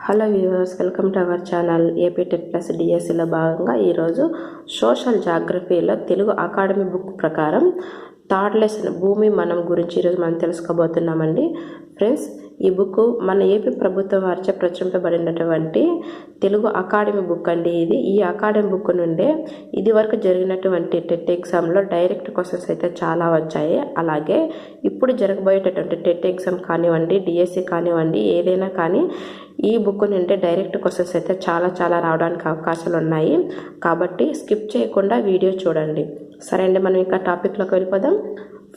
Hello viewers, welcome to our channel. AP TET plus డిఎస్సిలో భాగంగా ఈరోజు సోషల్ జాగ్రఫీలో తెలుగు అకాడమీ బుక్ ప్రకారం థర్డ్ లెసన్ భూమి మనం గురించి ఈరోజు మనం తెలుసుకోబోతున్నామండి. ఫ్రెండ్స్, ఈ బుక్ మన ఏపీ ప్రభుత్వం వారిచే ప్రచురింపబడినటువంటి తెలుగు అకాడమీ బుక్ అండి. ఈ అకాడమీ బుక్ నుండే ఇది వరకు జరిగినటువంటి టెట్ ఎగ్జామ్లో డైరెక్ట్ క్వశ్చన్స్ అయితే చాలా వచ్చాయి. అలాగే ఇప్పుడు జరగబోయేటటువంటి టెట్ ఎగ్జామ్ కానివ్వండి, డిఎస్సి కానివ్వండి, ఏదైనా కానీ ఈ బుక్ నుండి డైరెక్ట్ క్వశ్చన్స్ అయితే చాలా రావడానికి అవకాశాలు ఉన్నాయి. కాబట్టి స్కిప్ చేయకుండా వీడియో చూడండి. సరే అండి, మనం ఇంకా టాపిక్లోకి వెళ్ళిపోదాం.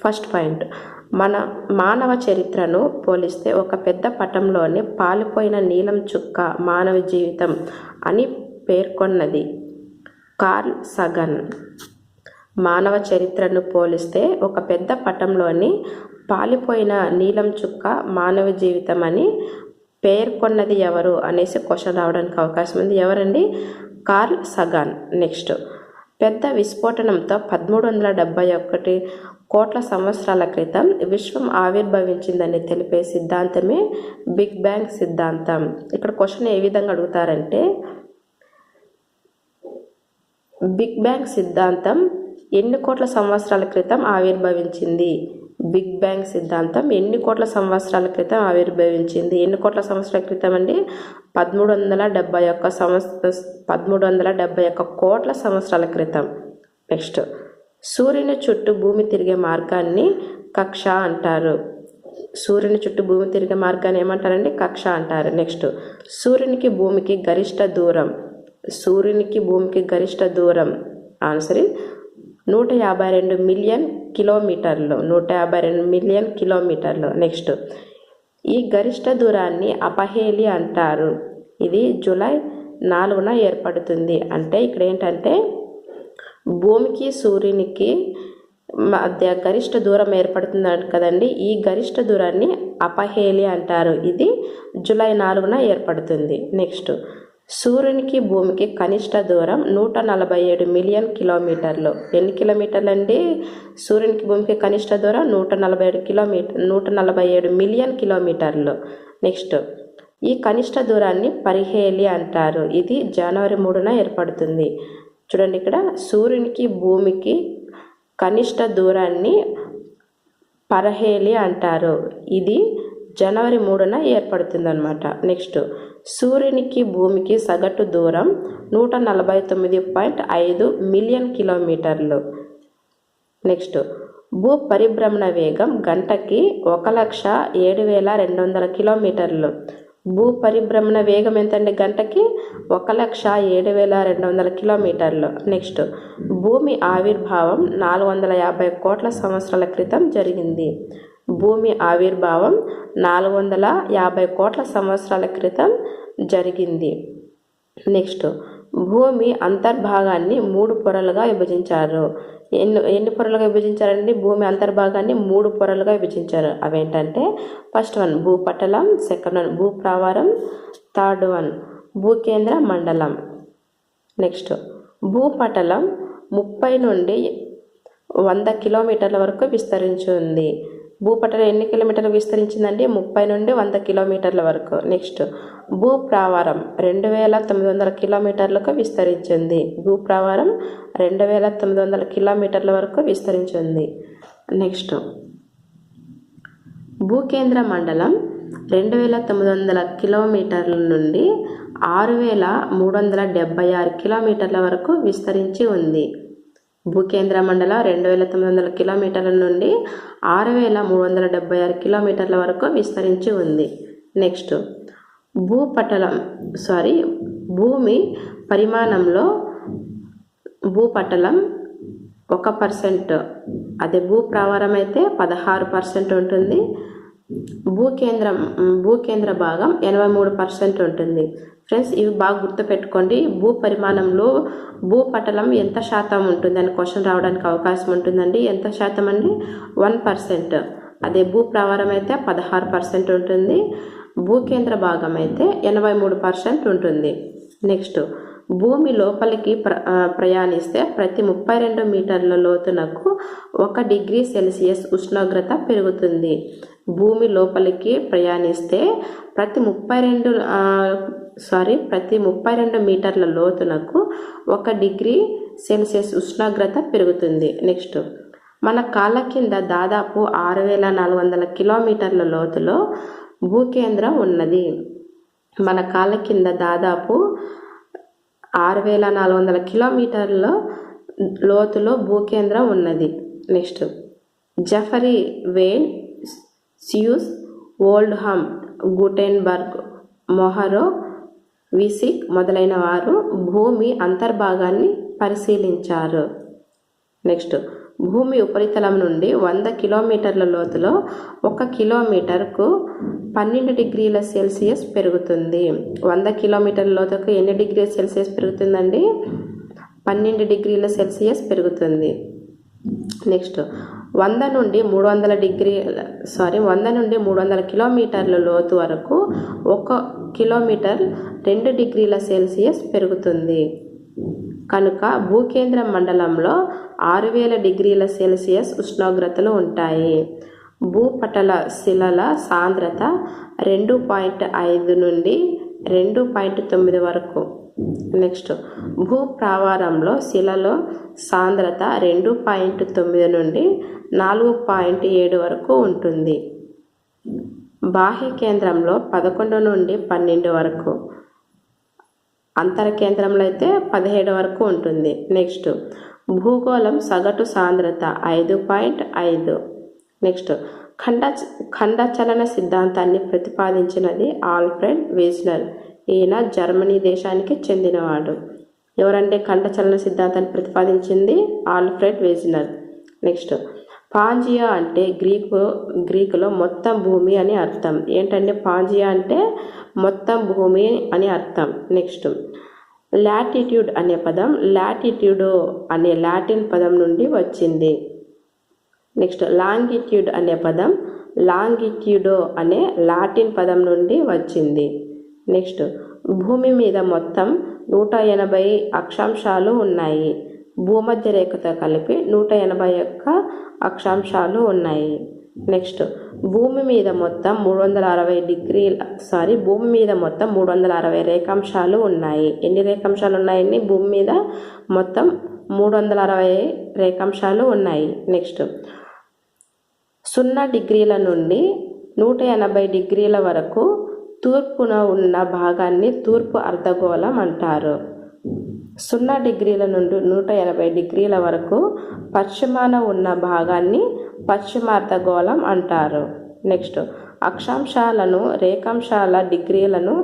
ఫస్ట్ పాయింట్, మన మానవ చరిత్రను పోలిస్తే ఒక పెద్ద పటంలోని పాలిపోయిన నీలం చుక్క మానవ జీవితం అని పేర్కొన్నది కార్ల్ సగన్. మానవ చరిత్రను పోలిస్తే ఒక పెద్ద పటంలోని పాలిపోయిన నీలం చుక్క మానవ జీవితం అని పేర్కొన్నది ఎవరు అనేసి క్వశ్చన్ రావడానికి అవకాశం ఉంది. ఎవరండి? Curl Sagan. నెక్స్ట్, పెద్ద విస్ఫోటనంతో 1371 కోట్ల సంవత్సరాల క్రితం విశ్వం ఆవిర్భవించిందని తెలిపే సిద్ధాంతమే బిగ్ బ్యాంగ్ సిద్ధాంతం. ఇక్కడ క్వశ్చన్ ఏ విధంగా అడుగుతారంటే, బిగ్ బ్యాంగ్ సిద్ధాంతం ఎన్ని కోట్ల సంవత్సరాల క్రితం ఆవిర్భవించింది? బిగ్ బ్యాంగ్ సిద్ధాంతం ఎన్ని కోట్ల సంవత్సరాల క్రితం ఆవిర్భవించింది? ఎన్ని కోట్ల సంవత్సరాల క్రితం అండి? 1371 కోట్ల సంవత్సరాల క్రితం. నెక్స్ట్, సూర్యుని చుట్టూ భూమి తిరిగే మార్గాన్ని కక్ష అంటారు. సూర్యుని చుట్టూ భూమి తిరిగే మార్గాన్ని ఏమంటారండి? కక్ష అంటారు. నెక్స్ట్, సూర్యునికి భూమికి గరిష్ట దూరం ఆన్సర్ 152 మిలియన్ కిలోమీటర్లు. 152 మిలియన్ కిలోమీటర్లు. నెక్స్ట్, ఈ గరిష్ట దూరాన్ని అపహేలి అంటారు. ఇది జూలై 4న ఏర్పడుతుంది. అంటే ఇక్కడ ఏంటంటే భూమికి సూర్యునికి మధ్య గరిష్ట దూరం ఏర్పడుతుంది కదండి. ఈ గరిష్ట దూరాన్ని అపహేలి అంటారు. ఇది జూలై 4న ఏర్పడుతుంది. నెక్స్ట్, సూర్యునికి భూమికి కనిష్ట దూరం 147 మిలియన్ కిలోమీటర్లు. ఎన్ని కిలోమీటర్లు అండి? సూర్యునికి భూమికి కనిష్ట దూరం 147 మిలియన్ కిలోమీటర్లు. నెక్స్ట్, ఈ కనిష్ట దూరాన్ని పరిహేలి అంటారు. ఇది జనవరి 3న ఏర్పడుతుంది. చూడండి, ఇక్కడ సూర్యునికి భూమికి కనిష్ట దూరాన్ని పరహేలి అంటారు. ఇది జనవరి 3న ఏర్పడుతుంది అన్నమాట. నెక్స్ట్, సూర్యునికి భూమికి సగటు దూరం 149.5 మిలియన్ కిలోమీటర్లు. నెక్స్ట్, భూ పరిభ్రమణ వేగం గంటకి 1,07,200 కిలోమీటర్లు. భూ పరిభ్రమణ వేగం ఎంతండి? గంటకి 1,07,200 కిలోమీటర్లు. నెక్స్ట్, భూమి ఆవిర్భావం 450 కోట్ల సంవత్సరాల క్రితం జరిగింది. భూమి ఆవిర్భావం 450 కోట్ల సంవత్సరాల క్రితం జరిగింది. నెక్స్ట్, భూమి అంతర్భాగాన్ని 3 పొరలుగా విభజించారు. ఎన్ని పొరలుగా విభజించారండి? భూమి అంతర్భాగాన్ని 3 పొరలుగా విభజించారు. అవేంటంటే, ఫస్ట్ వన్ భూపటలం, సెకండ్ వన్ భూప్రావారం, థర్డ్ వన్ భూకేంద్ర మండలం. నెక్స్ట్, భూపటలం 30 నుండి 100 కిలోమీటర్ల వరకు విస్తరించి ఉంది. భూపటలం ఎన్ని కిలోమీటర్లు విస్తరించిందండి? 30 నుండి 100 కిలోమీటర్ల వరకు. నెక్స్ట్, భూప్రావారం 2,900 కిలోమీటర్లకు విస్తరించింది. భూప్రావారం 2,900 కిలోమీటర్ల వరకు విస్తరించింది. నెక్స్ట్, భూకేంద్ర మండలం 2,900 కిలోమీటర్ల నుండి 6,376 కిలోమీటర్ల వరకు విస్తరించి ఉంది. భూకేంద్ర మండలం 2,900 కిలోమీటర్ల నుండి 6,376 కిలోమీటర్ల వరకు విస్తరించి ఉంది. నెక్స్ట్, భూమి పరిమాణంలో భూపటలం 1%, అదే భూప్రావారం అయితే 16% ఉంటుంది. భూకేంద్ర భాగం 83% ఉంటుంది. ఫ్రెండ్స్, ఇవి బాగా గుర్తుపెట్టుకోండి. భూ పరిమాణంలో భూపటలం ఎంత శాతం ఉంటుంది అని క్వశ్చన్ రావడానికి అవకాశం ఉంటుందండి. ఎంత శాతం అండి? 1%. అదే భూప్రావారం అయితే 16% ఉంటుంది. భూకేంద్ర భాగం అయితే 83% ఉంటుంది. నెక్స్ట్, భూమి లోపలికి ప్రయాణిస్తే ప్రతి 32 మీటర్ల లోతునకు 1 డిగ్రీ సెల్సియస్ ఉష్ణోగ్రత పెరుగుతుంది. భూమి లోపలికి ప్రయాణిస్తే ప్రతి 32 మీటర్ల లోతునకు 1 డిగ్రీ సెల్సియస్ ఉష్ణోగ్రత పెరుగుతుంది. నెక్స్ట్, మన కాళ్ళ కింద దాదాపు 6400 కిలోమీటర్ల లోతులో భూకేంద్రం ఉన్నది. మన కాళ్ళ కింద దాదాపు 6400 కిలోమీటర్ల లోతులో భూకేంద్రం ఉన్నది. నెక్స్ట్, జెఫరీ వేన్, సియూస్, ఓల్డ్హమ్, గుటెన్బర్గ్, మొహరో విసిక్ మొదలైన వారు భూమి అంతర్భాగాన్ని పరిశీలించారు. నెక్స్ట్, భూమి ఉపరితలం నుండి 100 కిలోమీటర్ల లోతులో 1 కిలోమీటర్కు 12 డిగ్రీల సెల్సియస్ పెరుగుతుంది. 100 కిలోమీటర్ల లోతుకు ఎన్ని డిగ్రీల సెల్సియస్ పెరుగుతుందండి? 12 డిగ్రీల సెల్సియస్ పెరుగుతుంది. నెక్స్ట్, 100 నుండి 300 కిలోమీటర్ల లోతు వరకు 1 కిలోమీటర్ 2 డిగ్రీల సెల్సియస్ పెరుగుతుంది. కనుక భూకేంద్ర మండలంలో 6000 డిగ్రీల సెల్సియస్ ఉష్ణోగ్రతలు ఉంటాయి. భూపటల శిలల సాంద్రత 2.5 నుండి 2.9 వరకు. నెక్స్ట్, భూప్రావారంలో శిలలో సాంద్రత 2.9 నుండి 4.7 వరకు ఉంటుంది. బాహ్య కేంద్రంలో 11 నుండి 12 వరకు, అంతర కేంద్రంలో అయితే 17 వరకు ఉంటుంది. నెక్స్ట్, భూగోళం సగటు సాంద్రత 5.5. నెక్స్ట్, ఖండ చలన సిద్ధాంతాన్ని ప్రతిపాదించినది ఆల్ఫ్రెడ్ వీజ్నర్. ఈయన జర్మనీ దేశానికి చెందినవాడు. ఎవరంటే ఖండ చలన సిద్ధాంతాన్ని ప్రతిపాదించింది? ఆల్ఫ్రెడ్ వీజ్నర్. నెక్స్ట్, పాంజియా అంటే గ్రీకులో మొత్తం భూమి అని అర్థం. ఏంటంటే పాంజియా అంటే మొత్తం భూమి అని అర్థం. నెక్స్ట్, లాటిట్యూడ్ అనే పదం లాటిట్యూడో అనే లాటిన్ పదం నుండి వచ్చింది. నెక్స్ట్, లాంగిట్యూడ్ అనే పదం లాంగిట్యూడో అనే లాటిన్ పదం నుండి వచ్చింది. నెక్స్ట్, భూమి మీద మొత్తం 180 అక్షాంశాలు ఉన్నాయి. భూమధ్య రేఖతో కలిపి 181 అక్షాంశాలు ఉన్నాయి. నెక్స్ట్, భూమి మీద మొత్తం 360 రేఖాంశాలు ఉన్నాయి. ఎన్ని రేఖాంశాలు ఉన్నాయండి? భూమి మీద మొత్తం 360 రేఖాంశాలు ఉన్నాయి. నెక్స్ట్, 0 డిగ్రీల నుండి 180 డిగ్రీల వరకు తూర్పున ఉన్న భాగాన్ని తూర్పు అర్ధగోళం అంటారు. 0 డిగ్రీల నుండి 180 డిగ్రీల వరకు పశ్చిమాన ఉన్న భాగాన్ని పశ్చిమార్ధగోళం అంటారు. నెక్స్ట్, అక్షాంశాలను రేఖాంశాల డిగ్రీలను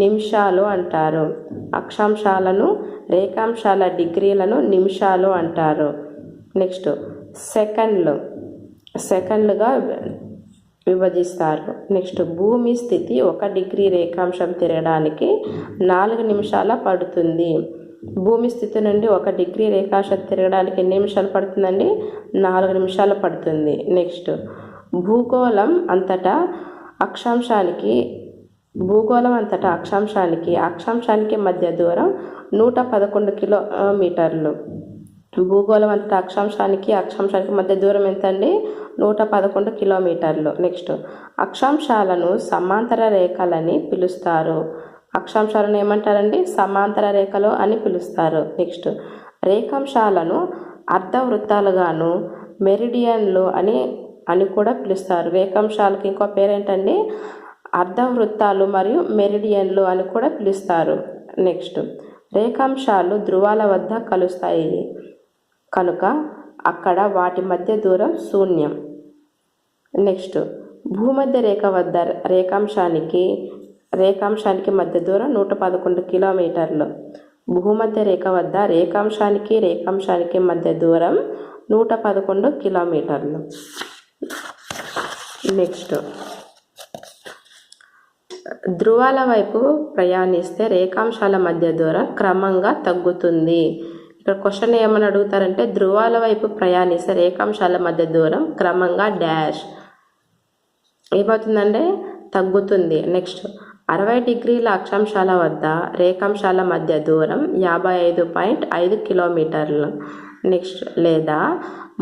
నిమిషాలు అంటారు. అక్షాంశాలను రేఖాంశాల డిగ్రీలను నిమిషాలు అంటారు. నెక్స్ట్, సెకండ్లుగా విభజిస్తారు. నెక్స్ట్, భూమి స్థితి 1 డిగ్రీ రేఖాంశం తిరగడానికి 4 నిమిషాల పడుతుంది. భూమి స్థితి నుండి 1 డిగ్రీ రేఖాంశం తిరగడానికి ఎన్ని నిమిషాలు పడుతుందండి? 4 నిమిషాలు పడుతుంది. నెక్స్ట్, భూగోళం అంతటా అక్షాంశానికి మధ్య దూరం 111 కిలోమీటర్లు. భూగోళం అంతటా అక్షాంశానికి మధ్య దూరం ఎంత అండి? 111 కిలోమీటర్లు. నెక్స్ట్, అక్షాంశాలను సమాంతర రేఖలని పిలుస్తారు. అక్షాంశాలను ఏమంటారండి? సమాంతర రేఖలు అని పిలుస్తారు. నెక్స్ట్, రేఖాంశాలను అర్ధవృత్తాలుగాను మెరిడియన్లు అని కూడా పిలుస్తారు. రేఖాంశాలకు ఇంకో పేరేంటండి? అర్ధవృత్తాలు మరియు మెరిడియన్లు అని కూడా పిలుస్తారు. నెక్స్ట్, రేఖాంశాలు ధ్రువాల వద్ద కలుస్తాయి కనుక అక్కడ వాటి మధ్య దూరం శూన్యం. నెక్స్ట్, భూమధ్య రేఖ వద్ద రేఖాంశానికి మధ్య దూరం 111 కిలోమీటర్లు. భూమధ్య రేఖ వద్ద రేఖాంశానికి మధ్య దూరం 111 కిలోమీటర్లు. నెక్స్ట్, ధ్రువాల వైపు ప్రయాణిస్తే రేఖాంశాల మధ్య దూరం క్రమంగా తగ్గుతుంది. ఇక్కడ క్వశ్చన్ ఏమని అడుగుతారంటే, ధ్రువాల వైపు ప్రయాణిస్తే రేఖాంశాల మధ్య దూరం క్రమంగా డాష్ ఏమవుతుందంటే తగ్గుతుంది. నెక్స్ట్, 60 డిగ్రీల అక్షాంశాల వద్ద రేఖాంశాల మధ్య దూరం 55.5 కిలోమీటర్లు. నెక్స్ట్ లేదా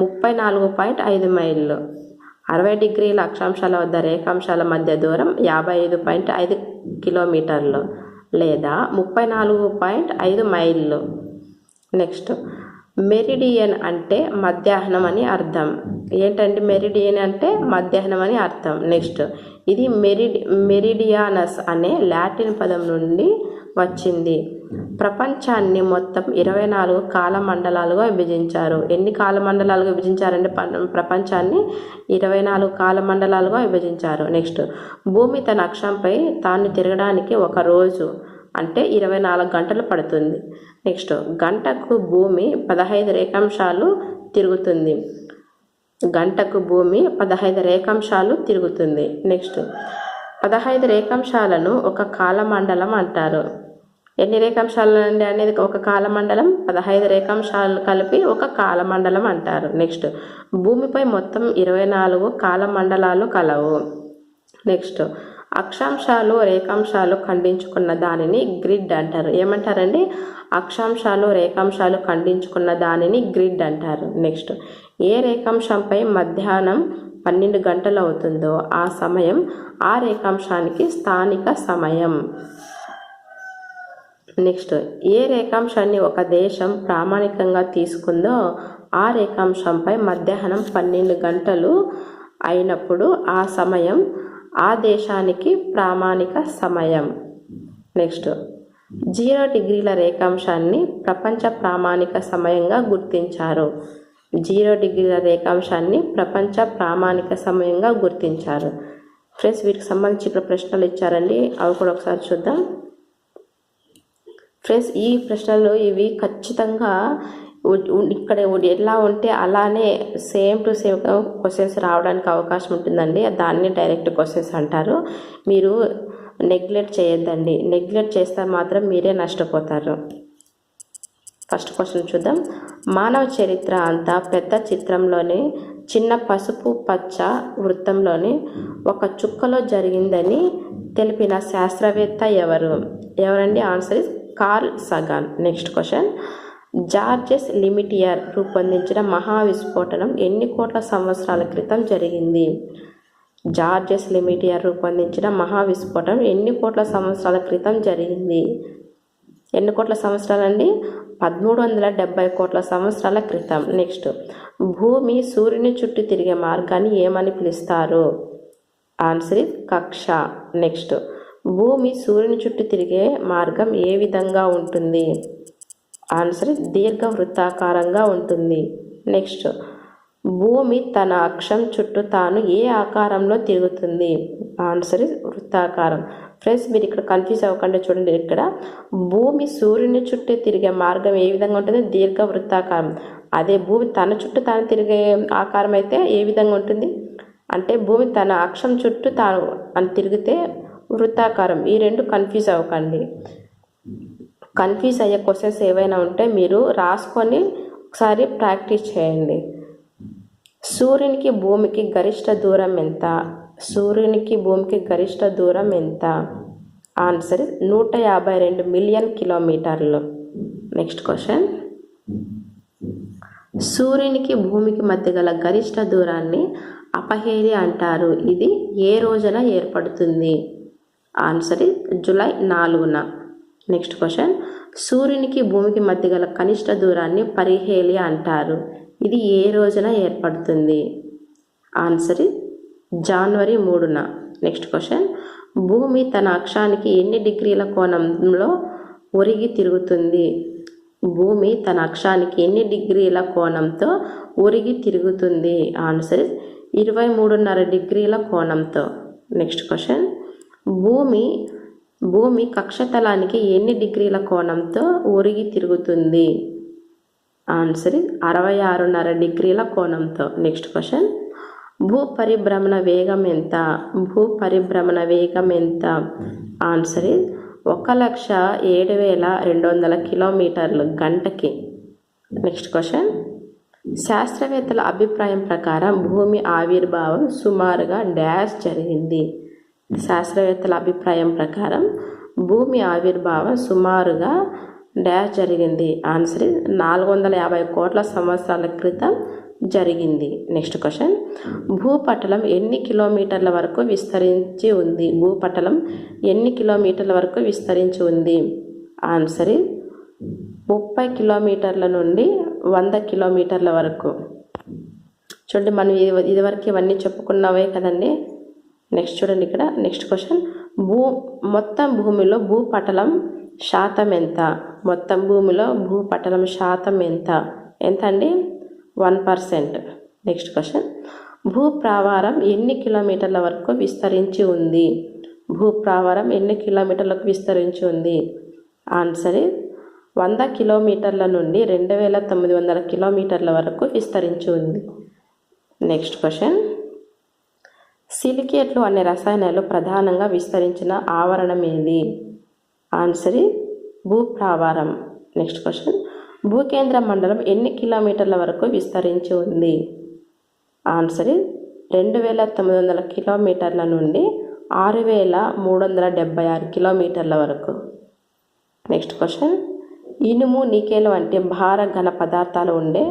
34.5 మైళ్ళు. 60 డిగ్రీల అక్షాంశాల వద్ద రేఖాంశాల మధ్య దూరం 55.5 కిలోమీటర్లు లేదా 34.5 మైళ్ళు. నెక్స్ట్ మెరిడియన్ అంటే మధ్యాహ్నం అని అర్థం. ఏంటంటే మెరిడియన్ అంటే మధ్యాహ్నం అని అర్థం. నెక్స్ట్ ఇది మెరిడియానస్ అనే లాటిన్ పదం నుండి వచ్చింది. ప్రపంచాన్ని మొత్తం 24 కాలమండలాలుగా విభజించారు. ఎన్ని కాలమండలాలుగా విభజించారంటే ప్రపంచాన్ని 24 కాలమండలాలుగా విభజించారు. నెక్స్ట్ భూమి తన అక్షంపై తాను తిరగడానికి ఒక రోజు అంటే 24 గంటలు పడుతుంది. నెక్స్ట్ గంటకు భూమి 15 రేఖాంశాలు తిరుగుతుంది. గంటకు భూమి 15 రేఖాంశాలు తిరుగుతుంది. నెక్స్ట్ 15 రేఖాంశాలను ఒక కాలమండలం అంటారు. ఎన్ని రేఖాంశాలు అనేది ఒక కాలమండలం? 15 రేఖాంశాలు కలిపి ఒక కాలమండలం అంటారు. నెక్స్ట్ భూమిపై మొత్తం 24 కాలమండలాలు కలవు. నెక్స్ట్ అక్షాంశాలు రేఖాంశాలు ఖండించుకున్న దానిని గ్రిడ్ అంటారు. ఏమంటారండి? అక్షాంశాలు రేఖాంశాలు ఖండించుకున్న దానిని గ్రిడ్ అంటారు. నెక్స్ట్ ఏ రేఖాంశంపై మధ్యాహ్నం 12 గంటలు అవుతుందో ఆ సమయం ఆ రేఖాంశానికి స్థానిక సమయం. నెక్స్ట్ ఏ రేఖాంశాన్ని ఒక దేశం ప్రామాణికంగా తీసుకుందో ఆ రేఖాంశంపై మధ్యాహ్నం 12 గంటలు అయినప్పుడు ఆ సమయం ఆ దేశానికి ప్రామాణిక సమయం. నెక్స్ట్ 0 డిగ్రీల రేఖాంశాన్ని ప్రపంచ ప్రామాణిక సమయంగా గుర్తించారు. 0 డిగ్రీల రేఖాంశాన్ని ప్రపంచ ప్రామాణిక సమయంగా గుర్తించారు. ఫ్రెండ్స్ వీటికి సంబంధించిన ప్రశ్నలు ఇచ్చారండి, అవి కూడా ఒకసారి చూద్దాం. ఫ్రెండ్స్ ఈ ప్రశ్నలు ఇవి ఖచ్చితంగా ఇక్కడ ఎలా ఉంటే అలానే సేమ్ టు సేమ్ క్వశ్చన్స్ రావడానికి అవకాశం ఉంటుందండి. దాన్ని డైరెక్ట్ క్వశ్చన్స్ అంటారు. మీరు నెగ్లెక్ట్ చేయొద్దండి. నెగ్లెక్ట్ చేస్తే మాత్రం మీరే నష్టపోతారు. ఫస్ట్ క్వశ్చన్ చూద్దాం. మానవ చరిత్ర అంతా పెద్ద చిత్రంలోని చిన్న పసుపు పచ్చ వృత్తంలోని ఒక చుక్కలో జరిగిందని తెలిపిన శాస్త్రవేత్త ఎవరు? ఎవరండి? Answer is Carl Sagan. Next question. Georges Lemaitre రూపొందించిన మహావిస్ఫోటనం ఎన్ని కోట్ల సంవత్సరాల క్రితం జరిగింది? జార్జెస్ లిమిటియర్ రూపొందించిన మహావిస్ఫోటనం ఎన్ని కోట్ల సంవత్సరాల క్రితం జరిగింది? ఎన్ని కోట్ల సంవత్సరాలండి? 1370 కోట్ల సంవత్సరాల క్రితం. నెక్స్ట్ భూమి సూర్యుని చుట్టూ తిరిగే మార్గాన్ని ఏమని పిలుస్తారు? ఆన్సర్ ఇస్ కక్ష. నెక్స్ట్ భూమి సూర్యుని చుట్టూ తిరిగే మార్గం ఏ విధంగా ఉంటుంది? ఆన్సర్ దీర్ఘవృత్తాకారంగా ఉంటుంది. నెక్స్ట్ భూమి తన అక్షం చుట్టూ తాను ఏ ఆకారంలో తిరుగుతుంది? ఆన్సర్ వృత్తాకారం. ఫ్రెండ్స్ మీరు ఇక్కడ కన్ఫ్యూజ్ అవ్వకుండా చూడండి. ఇక్కడ భూమి సూర్యుని చుట్టూ తిరిగే మార్గం ఏ విధంగా ఉంటుంది? దీర్ఘవృత్తాకారం. అదే భూమి తన చుట్టూ తాను తిరిగే ఆకారం అయితే ఏ విధంగా ఉంటుంది అంటే భూమి తన అక్షం చుట్టూ తాను అని తిరిగితే వృత్తాకారం. ఈ రెండు కన్ఫ్యూజ్ అవ్వకండి. కన్ఫ్యూజ్ అయ్యే క్వశ్చన్స్ ఏవైనా ఉంటే మీరు రాసుకొని ఒకసారి ప్రాక్టీస్ చేయండి. సూర్యునికి భూమికి గరిష్ట దూరం ఎంత? సూర్యునికి భూమికి గరిష్ట దూరం ఎంత? ఆన్సర్ 152 మిలియన్ కిలోమీటర్లు. Next question. సూర్యునికి భూమికి మధ్య గల గరిష్ట దూరాన్ని అపహేలి అంటారు. ఇది ఏ రోజున ఏర్పడుతుంది? ఆన్సర్ జూలై 4న. Next question. సూర్యునికి భూమికి మధ్య గల కనిష్ట దూరాన్ని పరిహేలి అంటారు. ఇది ఏ రోజున ఏర్పడుతుంది? ఆన్సర్ జనవరి 3న. Next question. భూమి తన అక్షానికి ఎన్ని డిగ్రీల కోణంలో ఒరిగి తిరుగుతుంది? భూమి తన అక్షానికి ఎన్ని డిగ్రీల కోణంతో ఒరిగి తిరుగుతుంది? ఆన్సర్ 23.5 డిగ్రీల కోణంతో. Next question. భూమి కక్షతలానికి ఎన్ని డిగ్రీల కోణంతో ఒరిగి తిరుగుతుంది? ఆన్సర్ 66.5 డిగ్రీల కోణంతో. Next question. భూపరిభ్రమణ వేగం ఎంత? భూపరిభ్రమణ వేగం ఎంత? ఆన్సర్ 1,07,200 కిలోమీటర్లు గంటకి. Next question. శాస్త్రవేత్తల అభిప్రాయం ప్రకారం భూమి ఆవిర్భావం సుమారుగా డాష్ జరిగింది. శాస్త్రవేత్తల అభిప్రాయం ప్రకారం భూమి ఆవిర్భావం సుమారుగా డాష్ జరిగింది. ఆన్సర్ 450 కోట్ల సంవత్సరాల క్రితం జరిగింది. నెక్స్ట్ క్వశ్చన్, భూపటలం ఎన్ని కిలోమీటర్ల వరకు విస్తరించి ఉంది? భూపటలం ఎన్ని కిలోమీటర్ల వరకు విస్తరించి ఉంది? ఆన్సర్ 30 కిలోమీటర్ల నుండి 100 కిలోమీటర్ల వరకు. చూడండి, మనం ఇదివరకు ఇవన్నీ చెప్పుకున్నవే కదండి. నెక్స్ట్ చూడండి ఇక్కడ నెక్స్ట్ క్వశ్చన్, మొత్తం భూమిలో భూపటలం శాతం ఎంత? మొత్తం భూమిలో భూపటలం శాతం ఎంత? ఎంత అండి? 1%. నెక్స్ట్ క్వశ్చన్, భూప్రావారం ఎన్ని కిలోమీటర్ల వరకు విస్తరించి ఉంది? భూప్రావారం ఎన్ని కిలోమీటర్లకు విస్తరించి ఉంది? ఆన్సర్ 100 కిలోమీటర్ల నుండి 2900 కిలోమీటర్ల వరకు విస్తరించి ఉంది. నెక్స్ట్ క్వశ్చన్, సిలికేట్లు అనే రసాయనాలు ప్రధానంగా విస్తరించిన ఆవరణం ఏది? ఆన్సర్ భూప్రావారం. నెక్స్ట్ క్వశ్చన్, భూకేంద్ర మండలం ఎన్ని కిలోమీటర్ల వరకు విస్తరించి ఉంది? ఆన్సర్ 2900 కిలోమీటర్ల నుండి 6376 కిలోమీటర్ల వరకు. నెక్స్ట్ క్వశ్చన్, ఇనుము, నికెల్ వంటి భార ఘన పదార్థాలు ఉండే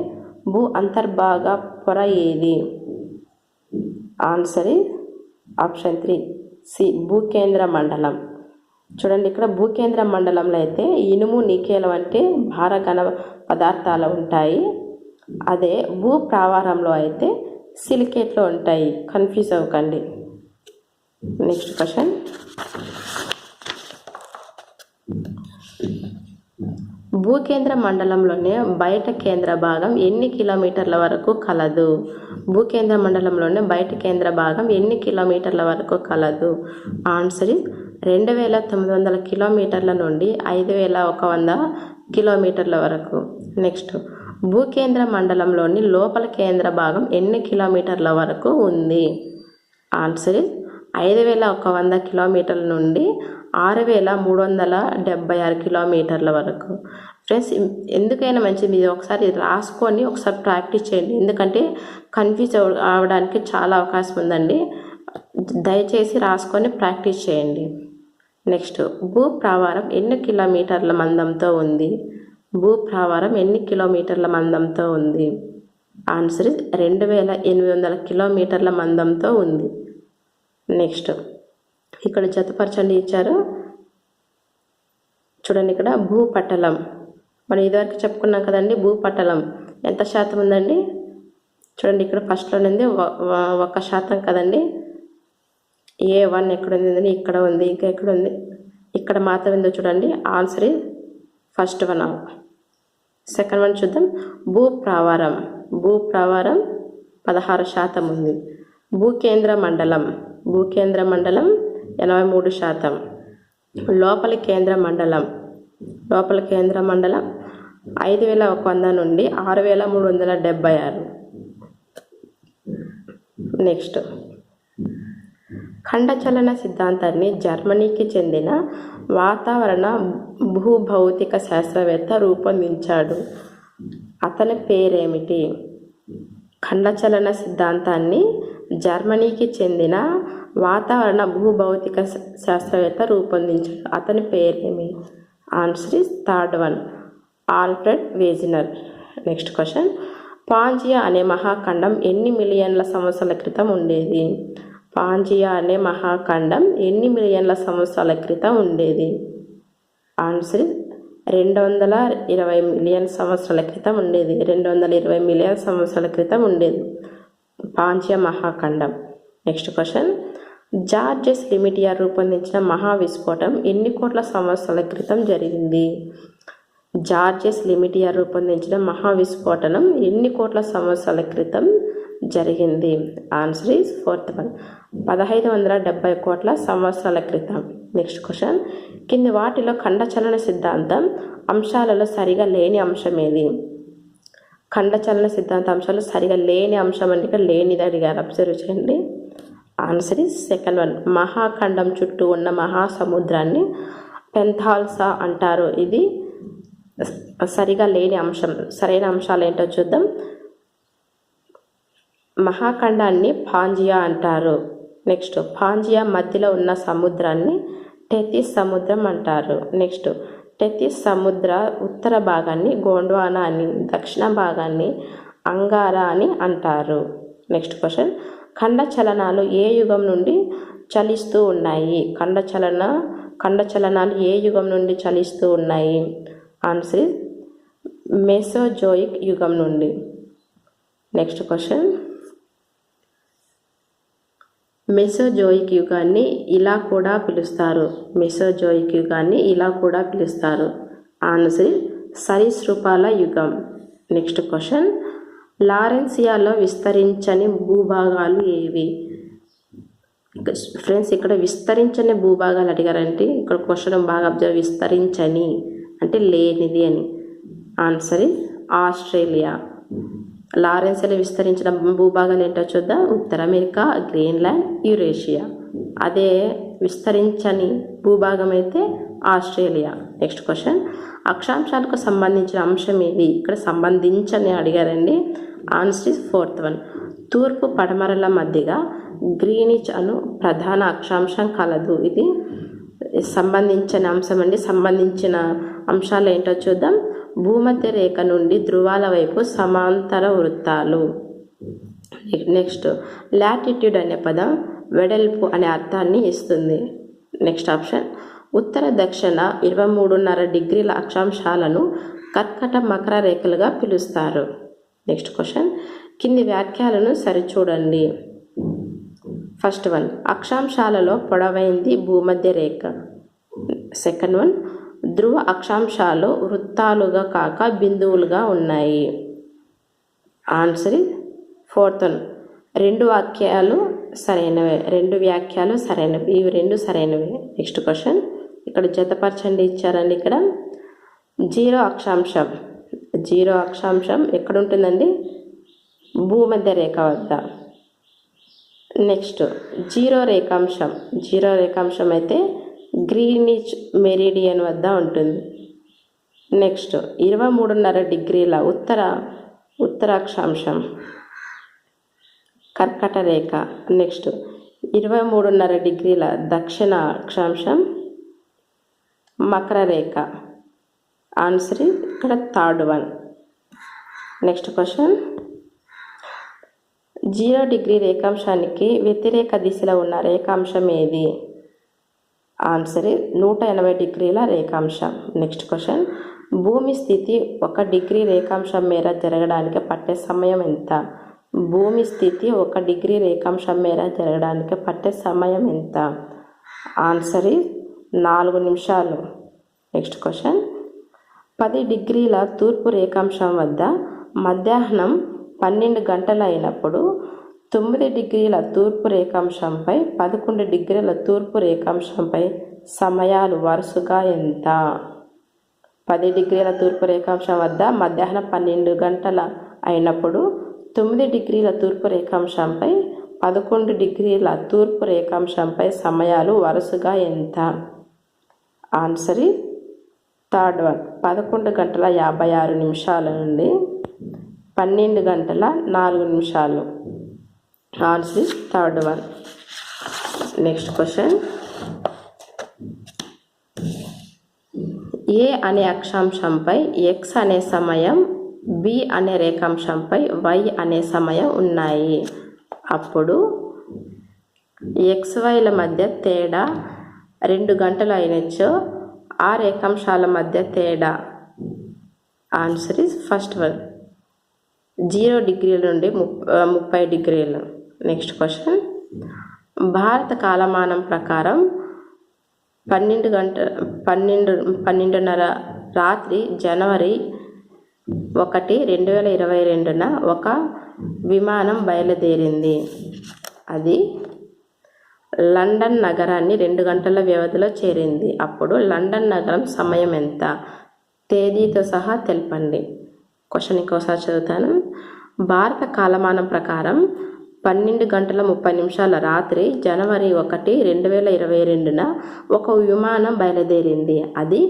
భూ అంతర్భాగ పొర ఏది? ఆన్సర్ ఆప్షన్ 3 సి భూకేంద్ర మండలం. చూడండి, ఇక్కడ భూకేంద్ర మండలంలో అయితే ఇనుము, నికెల్ వంటి భార ఘన పదార్థాలు ఉంటాయి. అదే భూ ప్రావారంలో అయితే సిలికేట్లు ఉంటాయి. కన్ఫ్యూజ్ అవ్వకండి. నెక్స్ట్ క్వశ్చన్, భూకేంద్ర మండలంలోనే బయట కేంద్ర భాగం ఎన్ని కిలోమీటర్ల వరకు కలదు? భూకేంద్ర మండలంలోనే బయట కేంద్ర భాగం ఎన్ని కిలోమీటర్ల వరకు కలదు? ఆన్సర్ 2900 కిలోమీటర్ల నుండి 5100 కిలోమీటర్ల వరకు. నెక్స్ట్, భూకేంద్ర మండలంలోని లోపల కేంద్ర భాగం ఎన్ని కిలోమీటర్ల వరకు ఉంది? ఆన్సర్ 5100 కిలోమీటర్ల నుండి 6376 కిలోమీటర్ల వరకు. ఫ్రెండ్స్, ఎందుకైనా మంచిది మీరు ఒకసారి రాసుకొని ఒకసారి ప్రాక్టీస్ చేయండి. ఎందుకంటే కన్ఫ్యూజ్ అవడానికి చాలా అవకాశం ఉందండి. దయచేసి రాసుకొని ప్రాక్టీస్ చేయండి. నెక్స్ట్, భూప్రావారం ఎన్ని కిలోమీటర్ల మందంతో ఉంది? భూప్రావారం ఎన్ని కిలోమీటర్ల మందంతో ఉంది? ఆన్సర్ 2800 కిలోమీటర్ల మందంతో ఉంది. నెక్స్ట్, ఇక్కడ జతపరచండి ఇచ్చారు. చూడండి, ఇక్కడ భూపటలం మనం ఇదివరకు చెప్పుకున్నాం కదండి. భూపటలం ఎంత శాతం ఉందండి? చూడండి, ఇక్కడ ఫస్ట్లో ఉంది 1% కదండి. A1 ఎక్కడ ఉంది? ఇక్కడ ఉంది. ఇంకా ఎక్కడ ఉంది? ఇక్కడ మాత్రం ఉందో చూడండి. Answer first one. Second one చూద్దాం. భూప్రావారం 16% ఉంది. భూకేంద్ర మండలం 83%. లోపలి కేంద్ర మండలం 5100 నుండి 6376. నెక్స్ట్, ఖండచలన సిద్ధాంతాన్ని జర్మనీకి చెందిన వాతావరణ భూభౌతిక శాస్త్రవేత్త రూపొందించాడు. అతని పేరేమిటి? ఖండచలన సిద్ధాంతాన్ని జర్మనీకి చెందిన వాతావరణ భూభౌతిక శాస్త్రవేత్త రూపొందించాడు. అతని పేరేమి? Answer is third one, Alfred Wegener. Next question, Pangaea అనే మహాఖండం ఎన్ని మిలియన్ల సంవత్సరాల క్రితం ఉండేది? పాంజియా అనే మహాఖండం ఎన్ని మిలియన్ల సంవత్సరాల క్రితం ఉండేది? ఆన్సర్ 220 మిలియన్ సంవత్సరాల క్రితం ఉండేది. 220 మిలియన్ సంవత్సరాల క్రితం ఉండేది Pangaea మహాఖండం. Next question, Georges Lemaitre రూపొందించిన మహావిస్ఫోటం ఎన్ని కోట్ల సంవత్సరాల క్రితం జరిగింది? జార్జెస్ లిమిటియర్ రూపొందించిన మహావిస్ఫోటనం ఎన్ని కోట్ల సంవత్సరాల క్రితం జరిగింది? ఆన్సర్ ఈజ్ ఫోర్త్ వన్, 1570 కోట్ల సంవత్సరాల క్రితం. నెక్స్ట్ క్వశ్చన్, కింది వాటిలో ఖండచలన సిద్ధాంతం అంశాలలో సరిగా లేని అంశం ఏది? ఖండచలన సిద్ధాంత అంశాలు సరిగా లేని అంశం అంటే ఇక్కడ లేనిది అడిగారు. అబ్జర్వ్ చేయండి. ఆన్సర్ ఈజ్ సెకండ్ వన్, మహాఖండం చుట్టూ ఉన్న మహాసముద్రాన్ని పెంథాల్సా అంటారు. ఇది సరిగా లేని అంశం. సరైన అంశాలు ఏంటో చూద్దాం. మహాఖండాన్ని పాంజియా అంటారు. నెక్స్ట్ పాంజియా మధ్యలో ఉన్న సముద్రాన్ని టెథిస్ సముద్రం అంటారు. నెక్స్ట్ టెథిస్ సముద్ర ఉత్తర భాగాన్ని గోండ్వానా అని, దక్షిణ భాగాన్ని అంగారా అని అంటారు. నెక్స్ట్ క్వశ్చన్, ఖండ చలనాలు ఏ యుగం నుండి చలిస్తూ ఉన్నాయి? ఖండ చలనాలు ఏ యుగం నుండి చలిస్తూ ఉన్నాయి? ఆన్సర్ మెసోజోయిక్ యుగం నుండి. నెక్స్ట్ క్వశ్చన్, మెసోజోయిక్ యుగాన్ని ఇలా కూడా పిలుస్తారు. మెసోజోయిక్ యుగాన్ని ఇలా కూడా పిలుస్తారు. ఆన్సర్ సరీసృపాల యుగం. నెక్స్ట్ క్వశ్చన్, లారెన్సియాలో విస్తరించని భూభాగాలు ఏవి? ఫ్రెండ్స్, ఇక్కడ విస్తరించని భూభాగాలు అడిగారంటే ఇక్కడ క్వశ్చన్ బాగా అబ్జర్వ్, విస్తరించని అంటే లేనిది అని. Answer Australia. లారెన్సియాలో విస్తరించిన భూభాగాలు ఏంటో చూద్దాం. ఉత్తర అమెరికా, గ్రీన్లాండ్, యురేషియా. అదే విస్తరించని భూభాగం అయితే ఆస్ట్రేలియా. నెక్స్ట్ క్వశ్చన్, అక్షాంశాలకు సంబంధించిన అంశం ఏది? ఇక్కడ సంబంధించని అడిగారండి. Answer fourth one. తూర్పు పడమరల మధ్యగా గ్రీనిచ్ అను ప్రధాన అక్షాంశం కలదు. ఇది సంబంధించిన అంశం అండి. సంబంధించిన అంశాలు ఏంటో చూద్దాం. భూమధ్య రేఖ నుండి ధృవాల వైపు సమాంతర వృత్తాలు. నెక్స్ట్ లాటిట్యూడ్ అనే పదం వెడల్పు అనే అర్థాన్ని ఇస్తుంది. నెక్స్ట్ ఆప్షన్, ఉత్తర దక్షిణ 23.5 డిగ్రీల అక్షాంశాలను కర్కట మకర రేఖలుగా పిలుస్తారు. నెక్స్ట్ క్వశ్చన్, కింది వ్యాఖ్యలను సరిచూడండి. ఫస్ట్ వన్, అక్షాంశాలలో పొడవైంది భూమధ్య రేఖ. సెకండ్ వన్, ధ్రువ అక్షాంశాలు వృత్తాలుగా కాక బిందువులుగా ఉన్నాయి. Answer fourth one. రెండు వ్యాఖ్యలు సరైనవి. ఇవి రెండు సరైనవి. నెక్స్ట్ క్వశ్చన్, ఇక్కడ జతపరచండి ఇచ్చారండి. ఇక్కడ జీరో అక్షాంశం ఎక్కడ ఉంటుందండి? భూమధ్య రేఖ వద్ద. నెక్స్ట్ జీరో రేఖాంశం అయితే గ్రీనిచ్ మెరిడియన్ వద్ద ఉంటుంది. నెక్స్ట్ 23.5 డిగ్రీల ఉత్తర అక్షాంశం కర్కట రేఖ. నెక్స్ట్ 23.5 డిగ్రీల దక్షిణ అక్షాంశం మకర రేఖ. ఆన్సర్ ఇక్కడ third one. Next question, 0 degree రేఖాంశానికి వ్యతిరేక దిశలో ఉన్న రేఖాంశం ఏది? ఆన్సర్ 180 డిగ్రీల రేఖాంశం. నెక్స్ట్ క్వశ్చన్, భూమి స్థితి 1 డిగ్రీ రేఖాంశం మేర జరగడానికి పట్టే సమయం ఎంత? భూమి స్థితి 1 డిగ్రీ రేఖాంశం మేర జరగడానికి పట్టే సమయం ఎంత? ఆన్సర్ 4 నిమిషాలు. నెక్స్ట్ క్వశ్చన్, 10 డిగ్రీల తూర్పు రేఖాంశం వద్ద మధ్యాహ్నం 12 గంటలు అయినప్పుడు 9 డిగ్రీల తూర్పు రేఖాంశంపై 11 డిగ్రీల తూర్పు రేఖాంశంపై సమయాలు వరుసగా ఎంత? 10 డిగ్రీల తూర్పు రేఖాంశం వద్ద మధ్యాహ్నం 12 గంటల అయినప్పుడు 9 డిగ్రీల తూర్పు రేఖాంశంపై 11 డిగ్రీల తూర్పు రేఖాంశంపై సమయాలు వరుసగా ఎంత? Answer third one. 11 గంటల 56 నిమిషాల నుండి 12 గంటల 4 నిమిషాలు. Answer third one. Next question, ఏ అనే అక్షాంశంపై ఎక్స్ అనే సమయం, బి అనే రేఖాంశంపై వై అనే సమయం ఉన్నాయి. అప్పుడు XYల మధ్య తేడా 2 గంటలు అయినచో ఆ రేఖాంశాల మధ్య తేడా. ఆన్సర్ ఇస్ ఫస్ట్ వన్, 0 డిగ్రీల నుండి 30 డిగ్రీలు. నెక్స్ట్ క్వశ్చన్, భారత కాలమానం ప్రకారం 12:30 రాత్రి జనవరి 1, 2022న ఒక విమానం బయలుదేరింది. అది లండన్ నగరాన్ని 2 గంటల వ్యవధిలో చేరింది. అప్పుడు లండన్ నగరం సమయం ఎంత? తేదీతో సహా తెలపండి. క్వశ్చన్ ఇంకోసారి చదువుతాను. భారత కాలమానం ప్రకారం 12:30 రాత్రి జనవరి 1, 2022న ఒక విమానం బయలుదేరింది. అది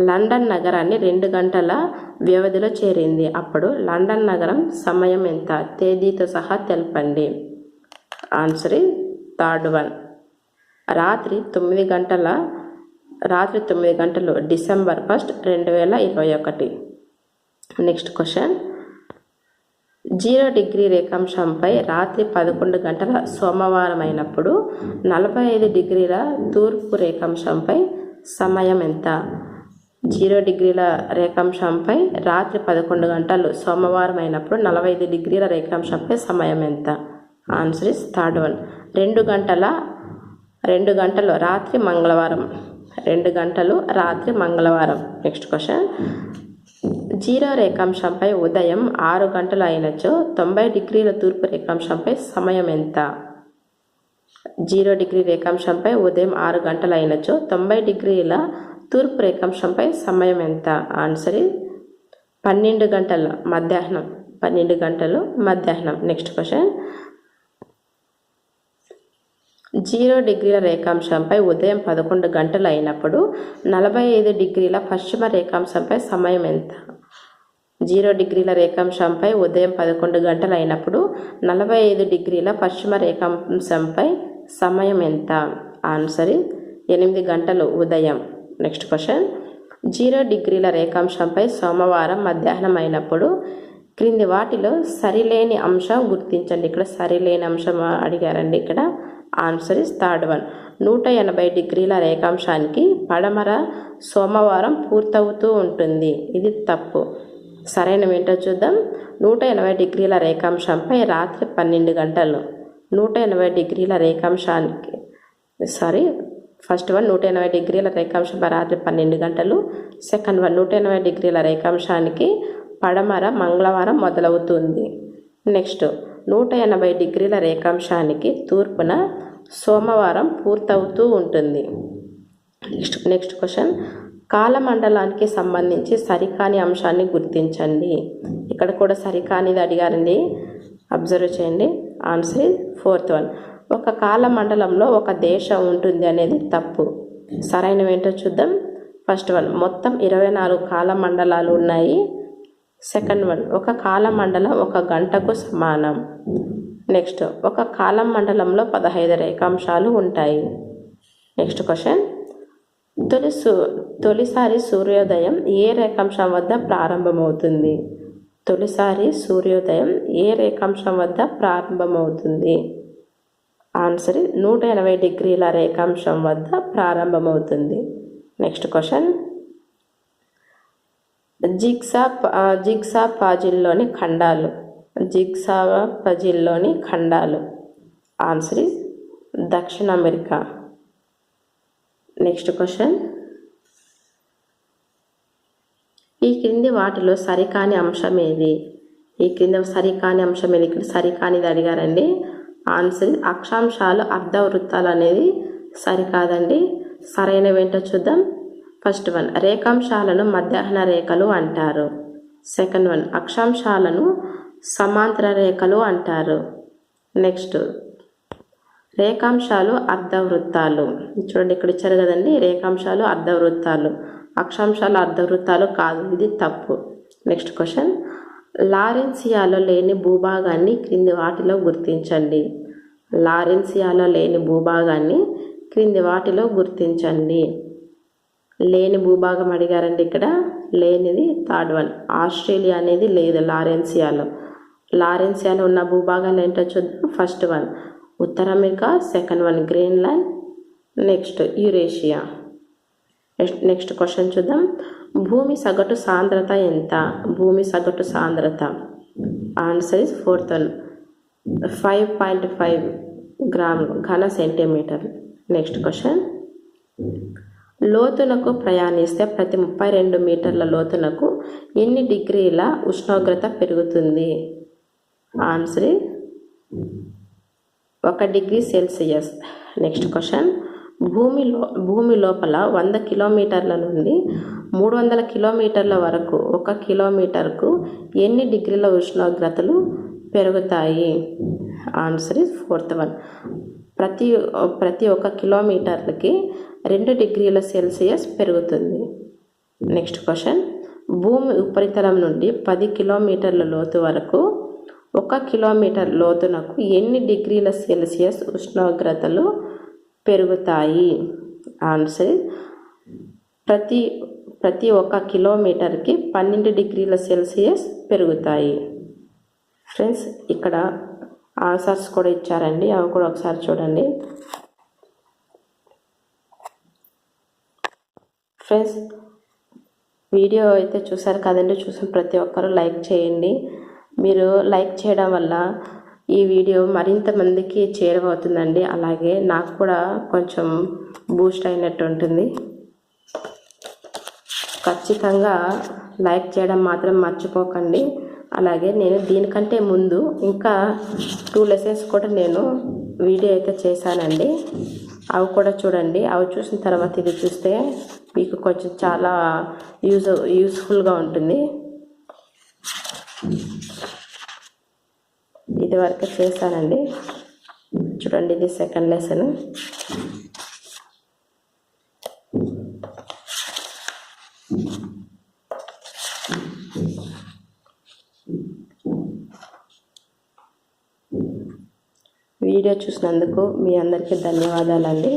లండన్ నగరాన్ని 2 గంటల వ్యవధిలో చేరింది. అప్పుడు లండన్ నగరం సమయం ఎంత? తేదీతో సహా తెలపండి. Answer third one. రాత్రి 9 గంటలు డిసెంబర్ 1, 2021. Next question. 0 డిగ్రీ రేఖాంశంపై రాత్రి 11 గంటల సోమవారం అయినప్పుడు 45 డిగ్రీల తూర్పు రేఖాంశంపై సమయం ఎంత? 0 డిగ్రీల రేఖాంశంపై రాత్రి 11 గంటలు సోమవారం అయినప్పుడు 45 డిగ్రీల రేఖాంశంపై సమయం ఎంత? Answer is third one. 2 గంటలు రాత్రి మంగళవారం. 2 గంటలు రాత్రి మంగళవారం. Next question. 0 రేఖాంశంపై ఉదయం 6 గంటలు అయినచో 90 డిగ్రీల తూర్పు రేఖాంశంపై సమయం ఎంత? 0 డిగ్రీ రేఖాంశంపై ఉదయం 6 గంటలు అయినచో 90 డిగ్రీల తూర్పు రేఖాంశంపై సమయం ఎంత? ఆన్సర్ 12 గంటల మధ్యాహ్నం. 12 గంటలు మధ్యాహ్నం. Next question. 0 డిగ్రీల రేఖాంశంపై ఉదయం 11 గంటలు అయినప్పుడు 45 డిగ్రీల పశ్చిమ రేఖాంశంపై సమయం ఎంత? 0 డిగ్రీల రేఖాంశంపై ఉదయం 11 గంటలు అయినప్పుడు 45 డిగ్రీల పశ్చిమ రేఖాంశంపై సమయం ఎంత? ఆన్సర్ 8 గంటలు ఉదయం. Next question. 0 డిగ్రీల రేఖాంశంపై సోమవారం మధ్యాహ్నం అయినప్పుడు క్రింది వాటిలో సరిలేని అంశం గుర్తించండి. ఇక్కడ సరిలేని అంశం అడిగారండి. ఇక్కడ ఆన్సర్ ఇస్ థర్డ్ వన్. 180 డిగ్రీల రేఖాంశానికి పడమర సోమవారం పూర్తవుతూ ఉంటుంది. ఇది తప్పు. సరైనవి ఏంటో చూద్దాం. 180 డిగ్రీల రేఖాంశంపై రాత్రి 12 గంటలు. 180 డిగ్రీల రేఖాంశానికి ఫస్ట్ వన్ 180 డిగ్రీల రేఖాంశంపై రాత్రి 12 గంటలు. సెకండ్ వన్ 180 డిగ్రీల రేఖాంశానికి పడమర మంగళవారం మొదలవుతుంది. నెక్స్ట్ 180 డిగ్రీల రేఖాంశానికి తూర్పున సోమవారం పూర్తవుతూ ఉంటుంది. Next question. కాలమండలానికి సంబంధించి సరికాని అంశాన్ని గుర్తించండి. ఇక్కడ కూడా సరికానిది అడిగారండి. అబ్జర్వ్ చేయండి. Answer fourth one. ఒక కాలమండలంలో ఒక దేశం ఉంటుంది అనేది తప్పు. సరైనవి ఏంటో చూద్దాం. ఫస్ట్ వన్ మొత్తం 24 కాలమండలాలు ఉన్నాయి. సెకండ్ వన్ ఒక కాలమండలం 1 గంటకు సమానం. నెక్స్ట్ ఒక కాలమండలంలో 15 రేఖాంశాలు ఉంటాయి. Next question. తొలిసారి సూర్యోదయం ఏ రేఖాంశం వద్ద ప్రారంభమవుతుంది? తొలిసారి సూర్యోదయం ఏ రేఖాంశం వద్ద ప్రారంభమవుతుంది? ఆన్సర్ 180 డిగ్రీల రేఖాంశం వద్ద ప్రారంభమవుతుంది. Next question. జిగ్సా పజిల్లోని ఖండాలు. ఆన్సర్ ఇస్ దక్షిణ అమెరికా. Next question. ఈ క్రింది వాటిలో సరికాని అంశం ఏది? ఇక్కడ సరికానిది అడిగారండి. ఆన్సర్ అక్షాంశాలు అర్ధవృత్తాలు అనేది సరికాదండి. సరైనవి ఏంటో చూద్దాం. ఫస్ట్ వన్ రేఖాంశాలను మధ్యాహ్న రేఖలు అంటారు. సెకండ్ వన్ అక్షాంశాలను సమాంతర రేఖలు అంటారు. నెక్స్ట్ రేఖాంశాలు అర్ధవృత్తాలు. చూడండి ఇక్కడ ఇచ్చారు కదండి. రేఖాంశాలు అర్ధవృత్తాలు, అక్షాంశాలు అర్ధవృత్తాలు కాదు. ఇది తప్పు. Next question. లారెన్సియాలో లేని భూభాగాన్ని క్రింది వాటిలో గుర్తించండి. లారెన్సియాలో లేని భూభాగాన్ని క్రింది వాటిలో గుర్తించండి. లేని భూభాగం అడిగారండి. ఇక్కడ లేనిది థర్డ్ వన్ ఆస్ట్రేలియా అనేది లేదు లారెన్సియాలో ఉన్న భూభాగాలు ఏంటో చూద్దాం. ఫస్ట్ వన్ ఉత్తర America, second one Greenland, next Eurasia. Next question చూద్దాం. భూమి సగటు సాంద్రత ఎంత? భూమి సగటు సాంద్రత ఆన్సర్ ఇస్ ఫోర్త్ వన్ 5.5 గ్రాములు ఘన సెంటీమీటర్. Next question. లోతునకు ప్రయాణిస్తే ప్రతి 32 మీటర్ల లోతునకు ఎన్ని డిగ్రీల ఉష్ణోగ్రత పెరుగుతుంది? Answer 1 degree Celsius. Next question. భూమి లోపల 100 కిలోమీటర్ల నుండి 300 కిలోమీటర్ల వరకు 1 కిలోమీటర్కు ఎన్ని డిగ్రీల ఉష్ణోగ్రతలు పెరుగుతాయి? ఆన్సర్ ఇస్ ఫోర్త్ వన్ ప్రతి 1 కిలోమీటర్లకి 2 డిగ్రీల సెల్సియస్ పెరుగుతుంది. Next question. భూమి ఉపరితలం నుండి 10 కిలోమీటర్ల లోతు వరకు 1 కిలోమీటర్ లోతునకు ఎన్ని డిగ్రీల సెల్సియస్ ఉష్ణోగ్రతలు పెరుగుతాయి? ఆన్సర్ ప్రతి 1 కిలోమీటర్కి 12 డిగ్రీల సెల్సియస్ పెరుగుతాయి. ఫ్రెండ్స్, ఇక్కడ ఆన్సర్స్ కూడా ఇచ్చారండి, అవి కూడా ఒకసారి చూడండి. ఫ్రెండ్స్, వీడియో అయితే చూసారు కదండి. చూసిన ప్రతి ఒక్కరూ లైక్ చేయండి. మీరు లైక్ చేయడం వల్ల ఈ వీడియో మరింత మందికి చేరువవుతుందండి. అలాగే నాకు కూడా కొంచెం బూస్ట్ అయినట్టు ఉంటుంది. ఖచ్చితంగా లైక్ చేయడం మాత్రం మర్చిపోకండి. అలాగే నేను దీనికంటే ముందు ఇంకా 2 లెసన్స్ కూడా నేను వీడియో అయితే చేశానండి, అవి కూడా చూడండి. అవి చూసిన తర్వాత ఇది చూస్తే మీకు కొంచెం చాలా యూస్ఫుల్గా ఉంటుంది. ఇది వరకు చేశానండి. చూడండి, ఇది సెకండ్ లెసన్. వీడియో చూసినందుకు మీ అందరికీ ధన్యవాదాలండి.